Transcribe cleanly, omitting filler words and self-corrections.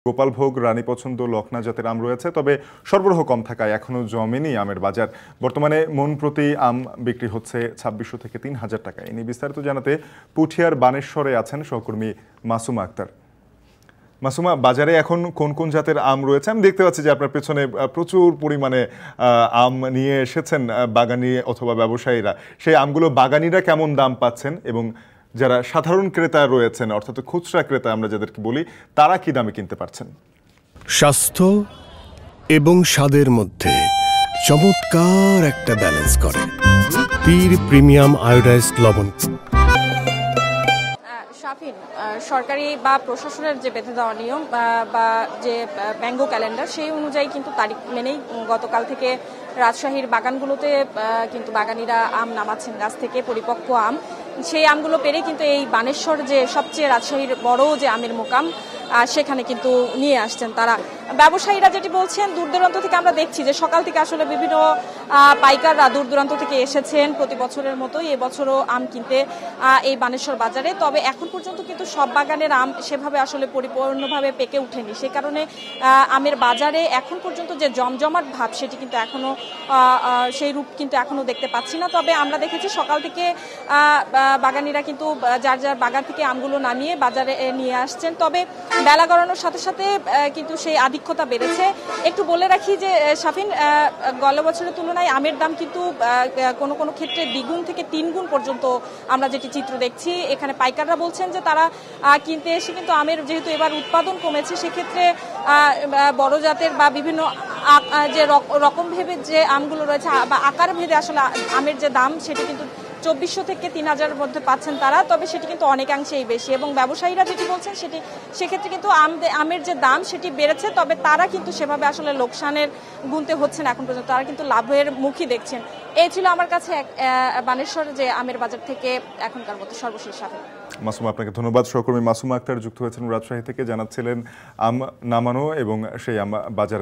গোপালভোগ, রানী পছন্দ, লখনা জাতের আম রয়েছে, তবে সরবরাহ কম থাকায় এখনও জমেনি আমের বাজার। বর্তমানে মন প্রতি আম বিক্রি হচ্ছে ২৬০০ থেকে ৩০০০ টাকা। এ নিয়ে বিস্তারিত জানাতে পুঠিয়ার বানেশ্বরে আছেন সহকর্মী মাসুমা আক্তার। মাসুমা, বাজারে এখন কোন কোন জাতের আম রয়েছে? আমি দেখতে পাচ্ছি যে আপনার পেছনে প্রচুর পরিমাণে আম নিয়ে এসেছেন বাগানি অথবা ব্যবসায়ীরা। সেই আমগুলো বাগানিরা কেমন দাম পাচ্ছেন এবং যারা সাধারণ ক্রেতা রয়েছেন অর্থাৎ খুচরা ক্রেতা আমরা যাদেরকে বলি, তারা কি দামে কিনতে পারছেন? স্বাস্থ্য এবং স্বাদের মধ্যে চমৎকার একটা ব্যালেন্স করে পীর প্রিমিয়াম আয়োডাইজড লবণ। শাফিন, সরকারি বা প্রশাসনের যে বেঁধে দেওয়া নিয়ম বা যে ম্যাঙ্গো ক্যালেন্ডার, সেই অনুযায়ী কিন্তু তারিখ মেনেই গতকাল থেকে রাজশাহীর বাগানগুলোতে কিন্তু বাগানিরা আম নামাচ্ছেন গাছ থেকে, পরিপক্ক আম। সেই আমগুলো পেরে কিন্তু এই বানেশ্বর যে সবচেয়ে রাজশাহীর বড় যে আমের মোকাম, সেখানে কিন্তু নিয়ে আসছেন তারা। ব্যবসায়ীরা যেটি বলছেন, দূর দূরান্ত থেকে আমরা দেখছি যে সকাল থেকে আসলে বিভিন্ন পাইকাররা দূর দূরান্ত থেকে এসেছেন প্রতি বছরের মতোই এবছরও আম কিনতে এই বানেশ্বর বাজারে। তবে এখন পর্যন্ত কিন্তু সব বাগানের আম সেভাবে আসলে পরিপূর্ণভাবে পেকে ওঠেনি। সে কারণে আমের বাজারে এখন পর্যন্ত যে জমজমাট ভাব, সেটি কিন্তু এখনো সেই রূপ কিন্তু এখনো দেখতে পাচ্ছি না। তবে আমরা দেখেছি সকাল থেকে বাগানিরা কিন্তু যার যার বাগান থেকে আমগুলো নামিয়ে বাজারে নিয়ে আসছেন। তবে বেলা গড়ানোর সাথে সাথে কিন্তু সেই আধিক্যতা বেড়েছে। একটু বলে রাখি যে শাফিন, গত বছরের তুলনায় আমের দাম কিন্তু কোনো কোনো ক্ষেত্রে দ্বিগুণ থেকে ৩ গুণ পর্যন্ত আমরা যেটি চিত্র দেখছি। এখানে পাইকাররা বলছেন যে তারা কিনতে এসে কিন্তু আমের যেহেতু এবার উৎপাদন কমেছে, সেক্ষেত্রে বড় জাতের বা বিভিন্ন যে রকম ভেবে যে আমগুলো রয়েছে বা আকার ভেদে আসলে আমের যে দাম, সেটি কিন্তু ২৪০০ থেকে ৩০০০-এর মধ্যে পাচ্ছেন তারা। তবে সেটি কিন্তু অনেকাংশেই বেশি এবং ব্যবসায়ীরা যেটি বলছেন সেক্ষেত্রে কিন্তু আমের যে দাম সেটি বেড়েছে, তবে তারা কিন্তু সেভাবে আসলে লোকসানের গুনতে হচ্ছেন এখন পর্যন্ত, তারা কিন্তু লাভের মুখই দেখছেন। এই ছিল আমার কাছে বানেশ্বর যে আমের বাজার থেকে এখনকার মতো সর্বশেষ সাথে। মাসুমা, আপনাকে ধন্যবাদ। সহকর্মী মাসুমা আক্তার যুক্ত হয়েছেন রাজশাহী থেকে, জানাচ্ছিলেন আম নামানো এবং সেই আম বাজার।